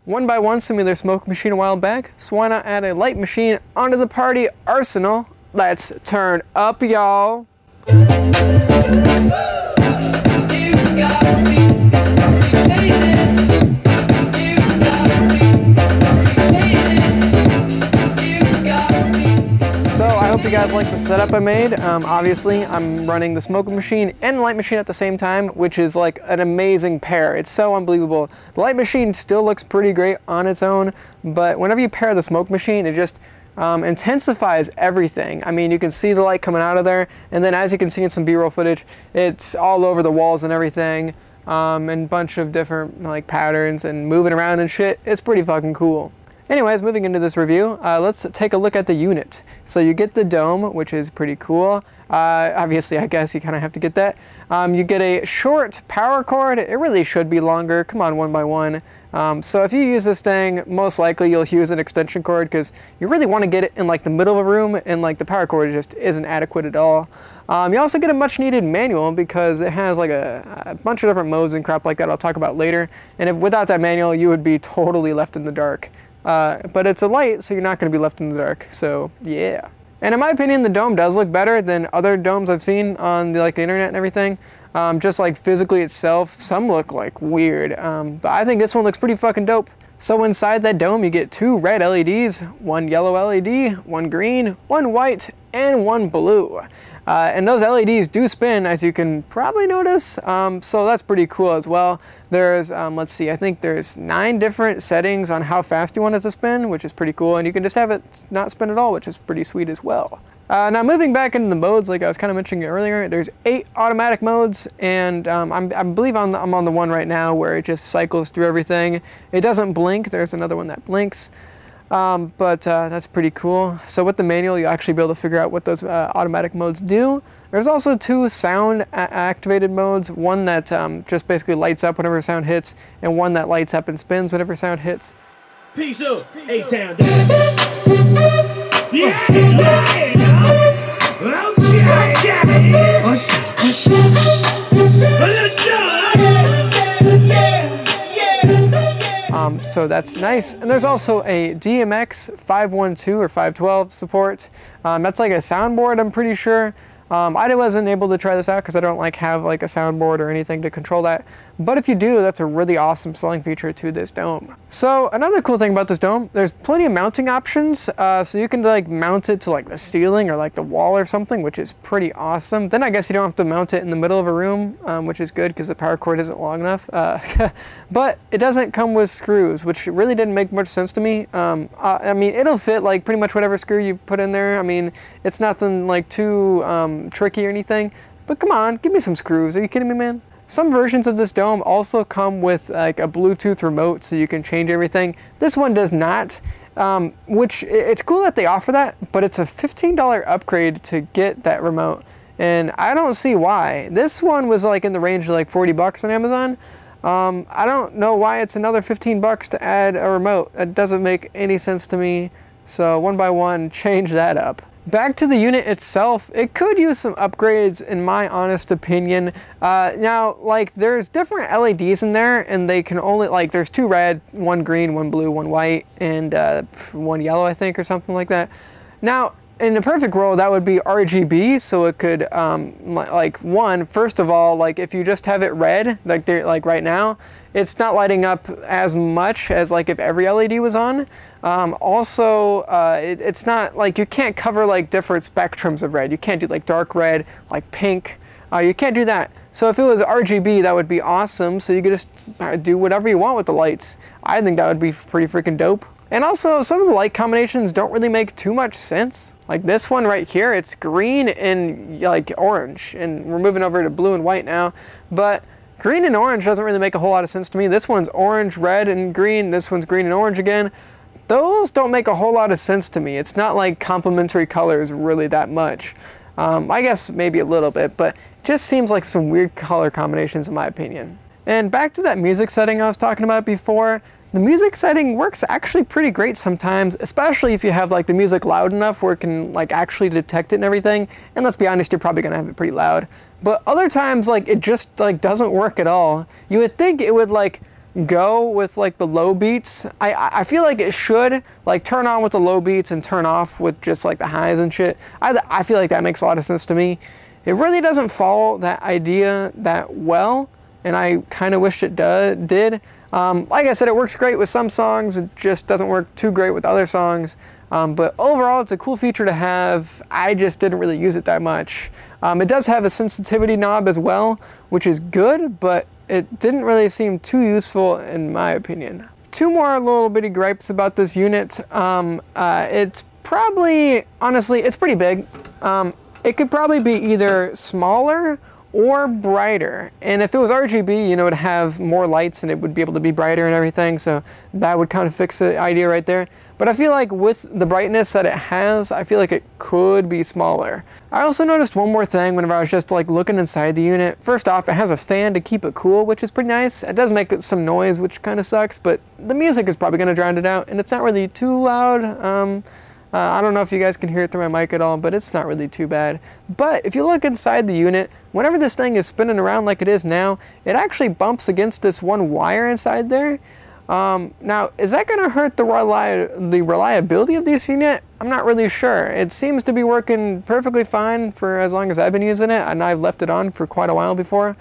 1byone sent me their smoke machine a while back, so why not add a light machine onto the party arsenal? Let's turn up, y'all. So I hope you guys like the setup I made. Obviously, I'm running the smoke machine and light machine at the same time, which is like an amazing pair. It's so unbelievable. The light machine still looks pretty great on its own, but whenever you pair the smoke machine, it just intensifies everything. I mean, you can see the light coming out of there, and then as you can see in some B-roll footage, it's all over the walls and everything, and a bunch of different like patterns and moving around and shit. It's pretty fucking cool. Anyways, moving into this review, let's take a look at the unit. So you get the dome, which is pretty cool. Obviously, I guess you kind of have to get that. You get a short power cord. It really should be longer. Come on, 1byone. So if you use this thing, most likely you'll use an extension cord because you really want to get it in like the middle of a room, and like the power cord just isn't adequate at all. You also get a much needed manual because it has like a bunch of different modes and crap like that I'll talk about later. And without that manual, you would be totally left in the dark. But it's a light, so you're not going to be left in the dark, so yeah. And in my opinion, the dome does look better than other domes I've seen on the internet and everything. Just like physically itself, some look like weird, but I think this one looks pretty fucking dope. So inside that dome, you get 2 red LEDs, 1 yellow LED, 1 green, 1 white, and 1 blue. And those LEDs do spin, as you can probably notice, so that's pretty cool as well. There's, let's see, I think there's 9 different settings on how fast you want it to spin, which is pretty cool, and you can just have it not spin at all, which is pretty sweet as well. Now moving back into the modes, like I was kind of mentioning earlier, there's 8 automatic modes, and I believe I'm on the one right now where it just cycles through everything. It doesn't blink. There's another one that blinks. But that's pretty cool. So with the manual, you'll actually be able to figure out what those automatic modes do. There's also 2 sound activated modes, one that just basically lights up whenever sound hits, and one that lights up and spins whenever sound hits. Peace up, A-Town. Yeah. So that's nice. And there's also a DMX 512 or 512 support. That's like a soundboard, I'm pretty sure. I wasn't able to try this out because I don't have like a soundboard or anything to control that. But if you do, that's a really awesome selling feature to this dome. So another cool thing about this dome, there's plenty of mounting options. So you can like mount it to like the ceiling or like the wall or something, which is pretty awesome. Then I guess you don't have to mount it in the middle of a room, which is good because the power cord isn't long enough. But it doesn't come with screws, which really didn't make much sense to me. I mean, it'll fit like pretty much whatever screw you put in there. I mean, it's nothing like too tricky or anything. But come on, give me some screws. Are you kidding me, man? Some versions of this dome also come with like a Bluetooth remote so you can change everything. This one does not, which it's cool that they offer that, but it's a $15 upgrade to get that remote. And I don't see why. This one was like in the range of like 40 bucks on Amazon. I don't know why it's another 15 bucks to add a remote. It doesn't make any sense to me. So 1byone, change that up. Back to the unit itself, it could use some upgrades in my honest opinion. Now, like there's different LEDs in there and they can only, like there's 2 red, 1 green, 1 blue, 1 white, and 1 yellow I think or something like that. Now, in the perfect world, that would be RGB, so it could, first of all, like if you just have it red, like right now, it's not lighting up as much as like if every LED was on. It's not like you can't cover like different spectrums of red. You can't do like dark red, like pink. You can't do that. So if it was RGB, that would be awesome. So you could just do whatever you want with the lights. I think that would be pretty freaking dope. And also, some of the light combinations don't really make too much sense. Like this one right here, it's green and like orange. And we're moving over to blue and white now. But green and orange doesn't really make a whole lot of sense to me. This one's orange, red, and green. This one's green and orange again. Those don't make a whole lot of sense to me. It's not like complementary colors really that much. I guess maybe a little bit, but it just seems like some weird color combinations in my opinion. And back to that music setting I was talking about before. The music setting works actually pretty great sometimes, especially if you have like the music loud enough where it can like actually detect it and everything. And let's be honest, you're probably gonna have it pretty loud. But other times, like it just like doesn't work at all. You would think it would like go with like the low beats. I feel like it should like turn on with the low beats and turn off with just like the highs and shit. I feel like that makes a lot of sense to me. It really doesn't follow that idea that well, and I kind of wish it did. Like I said, it works great with some songs. It just doesn't work too great with other songs. But overall, it's a cool feature to have. I just didn't really use it that much. It does have a sensitivity knob as well, which is good, but it didn't really seem too useful in my opinion. Two more little bitty gripes about this unit. It's probably, honestly, it's pretty big. It could probably be either smaller or brighter. And if it was RGB, you know, it'd have more lights and it would be able to be brighter and everything. So that would kind of fix the idea right there. But I feel like with the brightness that it has, I feel like it could be smaller. I also noticed one more thing whenever I was just like looking inside the unit. First off, it has a fan to keep it cool, which is pretty nice. It does make some noise, which kind of sucks, but the music is probably gonna drown it out, and it's not really too loud. I don't know if you guys can hear it through my mic at all, but it's not really too bad. But if you look inside the unit, whenever this thing is spinning around like it is now, it actually bumps against this one wire inside there. Now, is that going to hurt the reliability of this unit? I'm not really sure. It seems to be working perfectly fine for as long as I've been using it, and I've left it on for quite a while before.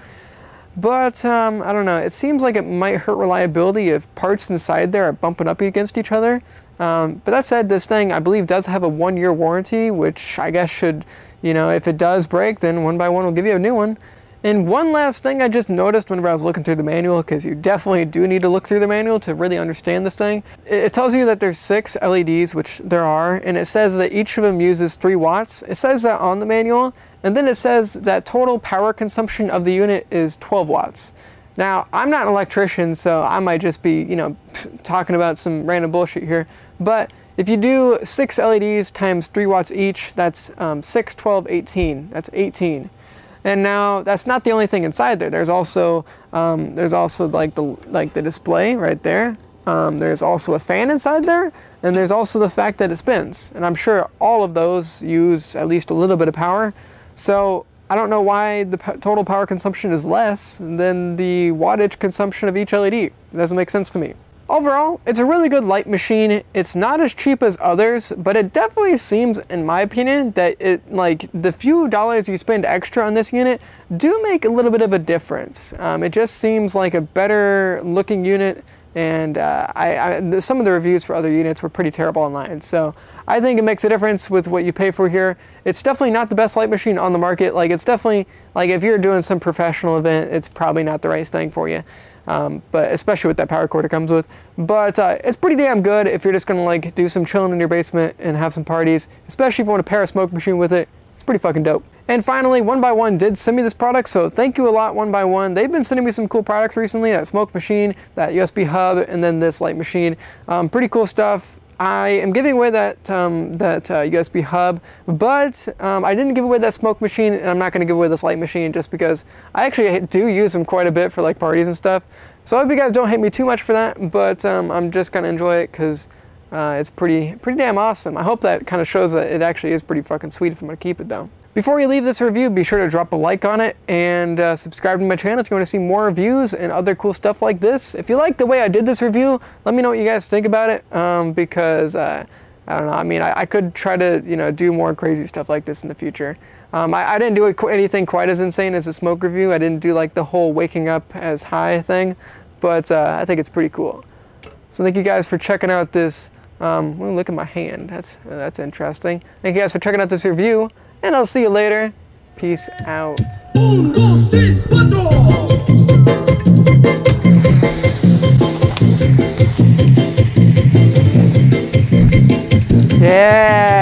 But, I don't know, it seems like it might hurt reliability if parts inside there are bumping up against each other. But that said, this thing, I believe, does have a 1-year warranty, which I guess should, you know, if it does break, then 1byone will give you a new one. And one last thing I just noticed whenever I was looking through the manual, because you definitely do need to look through the manual to really understand this thing. It tells you that there's 6 LEDs, which there are, and it says that each of them uses 3 watts. It says that on the manual, and then it says that total power consumption of the unit is 12 watts. Now, I'm not an electrician, so I might just be, you know, talking about some random bullshit here, but if you do 6 LEDs times 3 watts each, that's 6, 12, 18. That's 18. And now that's not the only thing inside there. There's also like the display right there. There's also a fan inside there, and there's also the fact that it spins. And I'm sure all of those use at least a little bit of power. So I don't know why the total power consumption is less than the wattage consumption of each LED. It doesn't make sense to me. Overall, it's a really good light machine. It's not as cheap as others, but it definitely seems, in my opinion, that it, like, the few dollars you spend extra on this unit do make a little bit of a difference. It just seems like a better looking unit, and some of the reviews for other units were pretty terrible online. So I think it makes a difference with what you pay for here. It's definitely not the best light machine on the market. Like, it's definitely, like, if you're doing some professional event, it's probably not the right thing for you. But especially with that power cord it comes with. But it's pretty damn good if you're just gonna like do some chilling in your basement and have some parties, especially if you want to pair a smoke machine with it. It's pretty fucking dope. And finally, 1byone did send me this product, so thank you a lot, 1byone. They've been sending me some cool products recently, that smoke machine, that USB hub, and then this light machine. Pretty cool stuff. I am giving away that USB hub, but I didn't give away that smoke machine, and I'm not going to give away this light machine just because I actually do use them quite a bit for like parties and stuff. So I hope you guys don't hate me too much for that, but I'm just going to enjoy it because it's pretty damn awesome. I hope that kind of shows that it actually is pretty fucking sweet if I'm going to keep it though. Before you leave this review, be sure to drop a like on it and subscribe to my channel if you want to see more reviews and other cool stuff like this. If you like the way I did this review, let me know what you guys think about it, because I don't know, I mean, I could try to, you know, do more crazy stuff like this in the future. I didn't do anything quite as insane as the smoke review. I didn't do like the whole waking up as high thing, but I think it's pretty cool. So thank you guys for checking out this, look at my hand, that's interesting. Thank you guys for checking out this review, and I'll see you later. Peace out. Yeah.